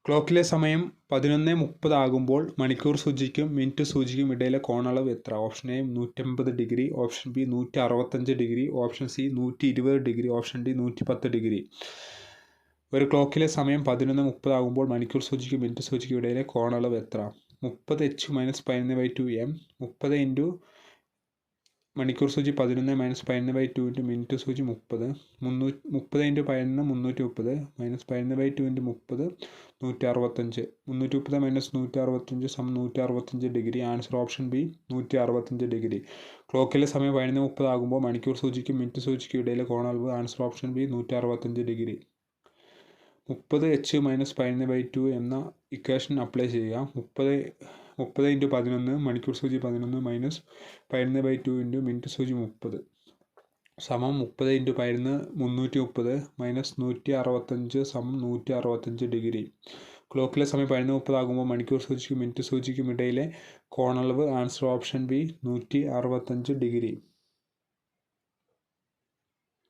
ക്ലോക്കിലെ സമയം 11:30 ആകുമ്പോൾ മണിക്കൂർ സൂചിക്കും മിനിറ്റ് സൂചിക്കും ഇടയിലെ കോണളവ് എത്ര? Option A 150 degree, option B 165 degree, option C 120 degree, option D 110 degree. ഒരു ക്ലോക്കിലെ സമയം 11:30 ആകുമ്പോൾ മണിക്കൂർ സൂചിക്കും മിനിറ്റ് സൂചിക്കും ഇടയിലെ കോണളവ് എത്ര? 30h - 11/2 m. 30 മണിക്കൂർ സൂചി 11 - 11/2 മിനിറ്റ് സൂചി 30. 30 × 11 330 - 11/2 30 165. 330 - 165 165 degree. Answer option B 165 degree. ക്ലോക്കിലെ സമയം 11:30 ആകുമ്പോൾ മണിക്കൂർ സൂചിക്കും മിനിറ്റ് സൂചിക്കും ഇടയിലെ കോണളവ്. Answer option B 165 degree. 30h - 11/2 എന്ന ഇക്വേഷൻ അപ്ലൈ ചെയ്യുക. 30 × 11 മണിക്കൂർ സൂചി 11 - 11/2 മിനിറ്റ് സൂചി 30 സമം 30 × 11 330 - 165 165 ഡിഗ്രി. ക്ലോക്കിലെ സമയം 11:30 ആകുമ്പോൾ മണിക്കൂർ സൂചിക്കും മിനിറ്റ് സൂചിക്കും ഇടയിലെ കോണളവ്. Answer option B 165 degree.